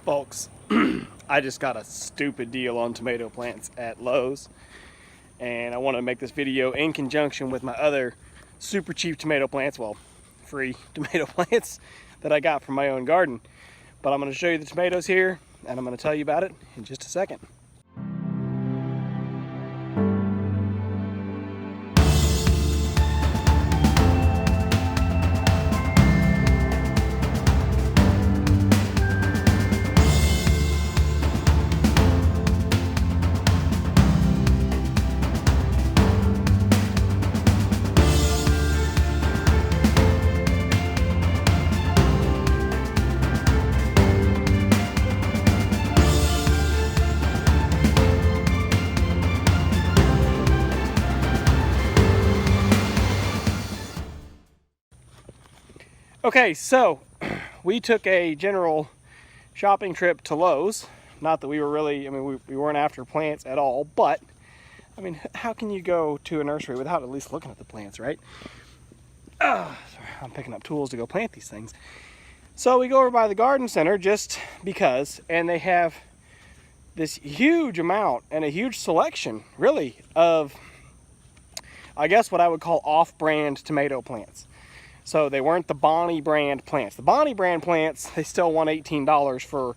Folks, I just got a stupid deal on tomato plants at Lowe's, and I want to make this video in conjunction with my other super cheap tomato plants, well, free tomato plants that I got from my own garden. But I'm going to show you the tomatoes here, and I'm going to tell you about it in just a second. Okay, so we took a general shopping trip to Lowe's. Not that we were really, we weren't after plants at all, but, how can you go to a nursery without at least looking at the plants, right? Sorry, I'm picking up tools to go plant these things. So we go over by the garden center just because, and they have this huge amount and a huge selection, really, of, I guess what I would call off-brand tomato plants. So they weren't the Bonnie brand plants. The Bonnie brand plants, they still want $18 for,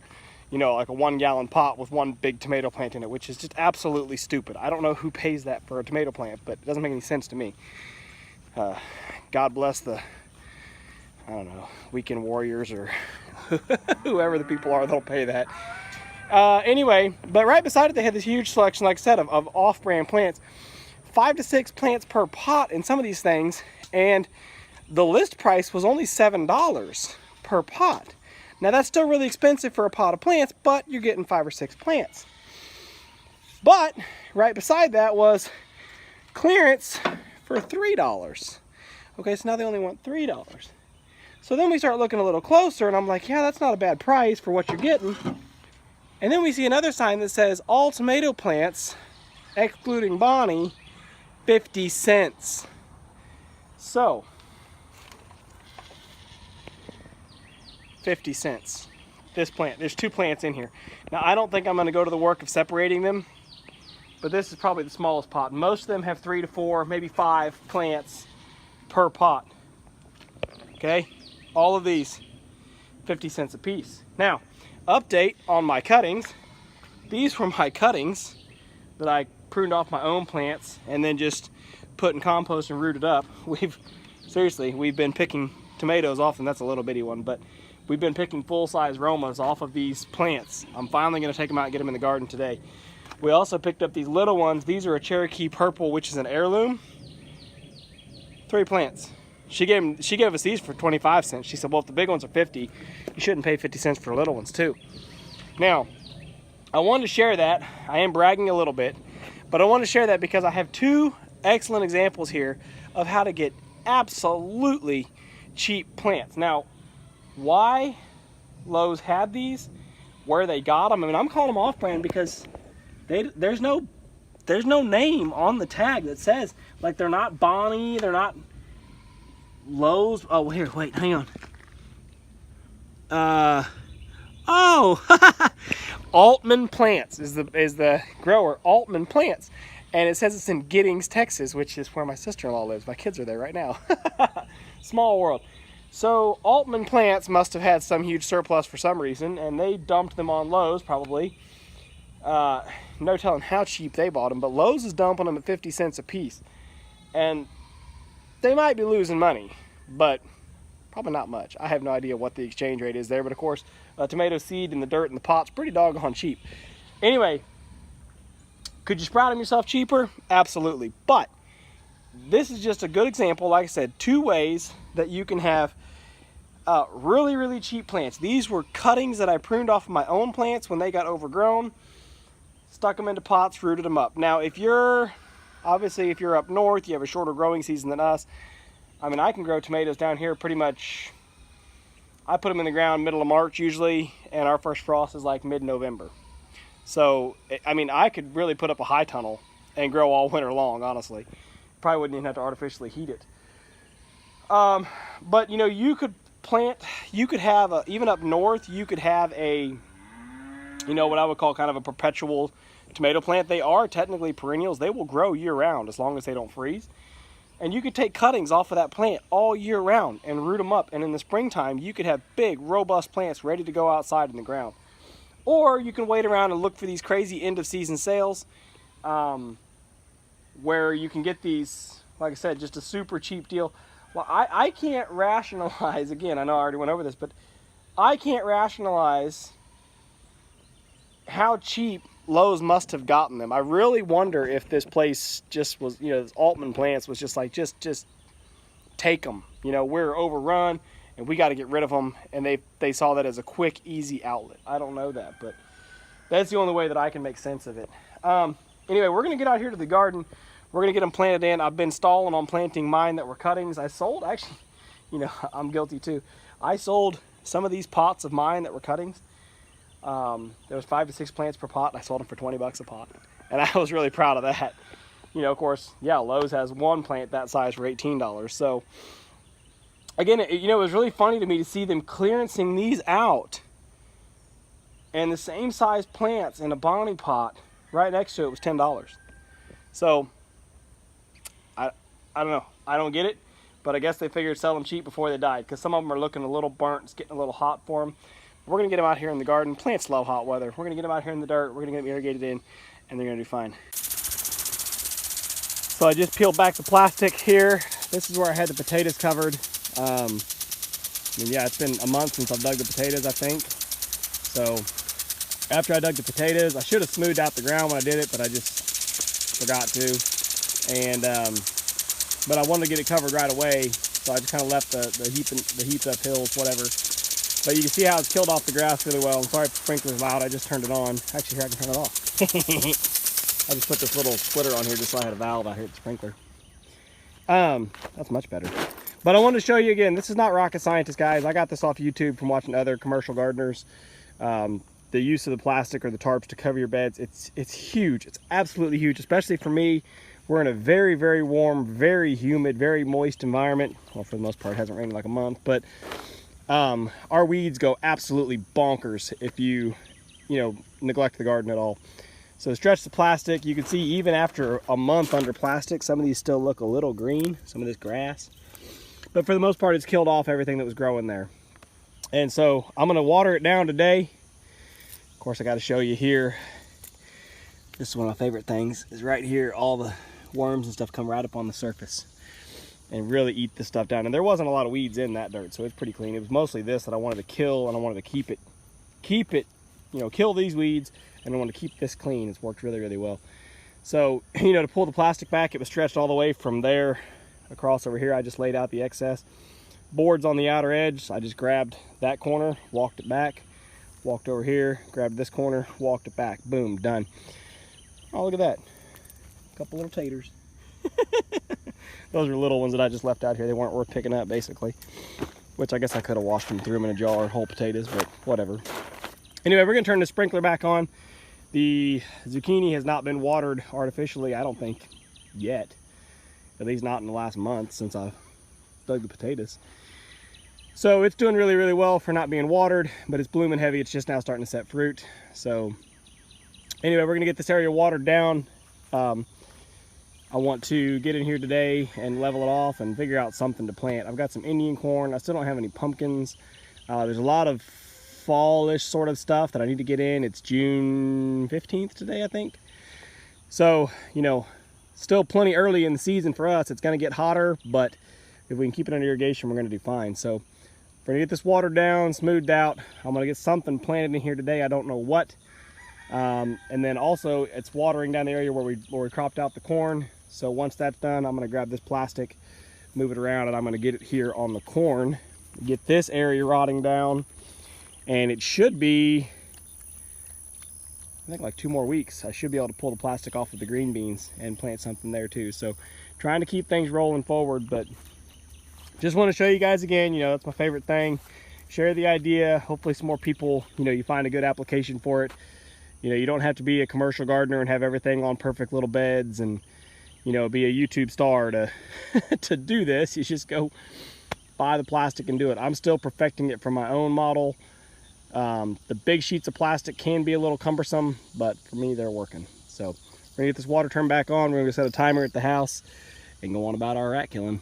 like a 1 gallon pot with one big tomato plant in it, which is just absolutely stupid. I don't know who pays that for a tomato plant, but it doesn't make any sense to me. God bless the, weekend warriors or whoever the people are that'll pay that. Anyway, but right beside it, they had this huge selection, like I said, of off-brand plants. 5 to 6 plants per pot in some of these things, and the list price was only $7 per pot. Now that's still really expensive for a pot of plants, but you're getting 5 or 6 plants. But right beside that was clearance for $3. Okay, so now they only want $3. So then we start looking a little closer, and I'm like, yeah, that's not a bad price for what you're getting. And then we see another sign that says all tomato plants, excluding Bonnie, 50 cents. So 50 cents. This plant, there's 2 plants in here. Now I don't think I'm going to go to the work of separating them, but this is probably the smallest pot. Most of them have 3 to 4, maybe 5 plants per pot. Okay, all of these 50 cents a piece. Now, update on my cuttings. These were my cuttings that I pruned off my own plants and then just put in compost and rooted up. We've been picking tomatoes off, and that's a little bitty one, but we've been picking full-size Romas off of these plants. I'm finally going to take them out and get them in the garden today. We also picked up these little ones. These are a Cherokee Purple, which is an heirloom. 3 plants. She gave us these for 25 cents. She said, well, if the big ones are 50, you shouldn't pay 50 cents for little ones too. Now, I wanted to share that. I am bragging a little bit, but I want to share that because I have 2 excellent examples here of how to get absolutely cheap plants. Now, why Lowe's had these, where they got them, I'm calling them off-brand because there's no name on the tag that says, like, they're not Bonnie, they're not Lowe's. Oh, here, wait, hang on. Altman Plants is the grower, Altman Plants. And it says it's in Giddings, Texas, which is where my sister-in-law lives. My kids are there right now. Small world. So Altman Plants must have had some huge surplus for some reason, and they dumped them on Lowe's probably. No telling how cheap they bought them, but Lowe's is dumping them at 50 cents a piece. And they might be losing money, but probably not much. I have no idea what the exchange rate is there, but of course, tomato seed in the dirt in the pot's pretty doggone cheap. Anyway, could you sprout them yourself cheaper? Absolutely. But this is just a good example, like I said, 2 ways that you can have really, really cheap plants. These were cuttings that I pruned off of my own plants when they got overgrown, stuck them into pots, rooted them up. Now, if you're up north, you have a shorter growing season than us. I can grow tomatoes down here pretty much. I put them in the ground middle of March usually, and our first frost is like mid-November. So, I could really put up a high tunnel and grow all winter long, honestly. Probably wouldn't even have to artificially heat it. But, you could plant, you could have, even up north, you could have a you know, what I would call kind of a perpetual tomato plant. They are technically perennials. They will grow year round as long as they don't freeze. And you could take cuttings off of that plant all year round and root them up. And in the springtime, you could have big, robust plants ready to go outside in the ground. Or you can wait around and look for these crazy end of season sales where you can get these, like I said, just a super cheap deal. Well, I can't rationalize, again, I know I already went over this, but I can't rationalize how cheap Lowe's must have gotten them. I really wonder if this place just was, you know, this Altman plants was just like, just take them. You know, we're overrun and we got to get rid of them. And they saw that as a quick, easy outlet. I don't know that, but that's the only way that I can make sense of it. Anyway, we're going to get out here to the garden. We're going to get them planted in. I've been stalling on planting mine that were cuttings. I sold, actually, you know, I'm guilty too. I sold some of these pots of mine that were cuttings. There was 5 to 6 plants per pot, and I sold them for 20 bucks a pot. And I was really proud of that. You know, of course, yeah, Lowe's has one plant that size for $18. So, again, you know, it was really funny to me to see them clearancing these out. And the same size plants in a Bonnie pot right next to it was $10. So, I don't know. I don't get it. But I guess they figured sell them cheap before they died. Because some of them are looking a little burnt. It's getting a little hot for them. We're going to get them out here in the garden. Plants love hot weather. We're going to get them out here in the dirt. We're going to get them irrigated in, and they're going to do fine. So I just peeled back the plastic here. This is where I had the potatoes covered. I mean, yeah, it's been a month since I've dug the potatoes, I think. So after I dug the potatoes, I should have smoothed out the ground when I did it, but I just forgot to. And but I wanted to get it covered right away, so I just kind of left the heaped up hills, whatever. But you can see how it's killed off the grass really well. I'm sorry if the sprinkler's loud, I just turned it on. Actually, here, I can turn it off. I just put this little splitter on here just so I had a valve out here at the sprinkler. That's much better. But I wanted to show you again, this is not rocket scientist, guys. I got this off YouTube from watching other commercial gardeners. The use of the plastic or the tarps to cover your beds, it's huge. It's absolutely huge, especially for me. We're in a very, very warm, very humid, very moist environment. Well, for the most part, it hasn't rained in like a month, but our weeds go absolutely bonkers if you neglect the garden at all. So stretch the plastic. You can see even after a month under plastic, some of these still look a little green, some of this grass. But for the most part, it's killed off everything that was growing there. And so I'm gonna water it down today. Of course, I gotta show you here. This is one of my favorite things, is right here, all the worms and stuff come right up on the surface and really eat this stuff down. And there wasn't a lot of weeds in that dirt, so it's pretty clean. It was mostly this that I wanted to kill, and I wanted to keep it, you know, kill these weeds, and I wanted to keep this clean. It's worked really, really well. So, you know, to pull the plastic back, it was stretched all the way from there across over here. I just laid out the excess boards on the outer edge. I just grabbed that corner, walked it back, walked over here, grabbed this corner, walked it back. Boom, done. Oh, look at that. A couple little taters. Those are little ones that I just left out here. They weren't worth picking up, basically. Which I guess I could have washed them, threw them in a jar, whole potatoes, but whatever. Anyway, we're going to turn the sprinkler back on. The zucchini has not been watered artificially, I don't think, yet. At least not in the last month since I dug the potatoes. So it's doing really, really well for not being watered, but it's blooming heavy. It's just now starting to set fruit. So anyway, we're going to get this area watered down. I want to get in here today and level it off and figure out something to plant. I've got some Indian corn. I still don't have any pumpkins. There's a lot of fallish sort of stuff that I need to get in. It's June 15th today, I think. So, you know, still plenty early in the season for us. It's going to get hotter, but if we can keep it under irrigation, we're going to do fine. So we're going to get this watered down, smoothed out. I'm going to get something planted in here today. I don't know what. And then also it's watering down the area where we cropped out the corn. So once that's done, I'm going to grab this plastic, move it around, and I'm going to get it here on the corn, get this area rotting down. And it should be, I think, like 2 more weeks. I should be able to pull the plastic off of the green beans and plant something there too. So trying to keep things rolling forward, but just want to show you guys again, you know, that's my favorite thing. Share the idea. Hopefully some more people, you know, you find a good application for it. You know, you don't have to be a commercial gardener and have everything on perfect little beds and, you know, be a YouTube star to to do this. You just go buy the plastic and do it. I'm still perfecting it for my own model. The big sheets of plastic can be a little cumbersome, but for me, they're working. So we're gonna get this water turned back on. We're gonna set a timer at the house and go on about our rat killing.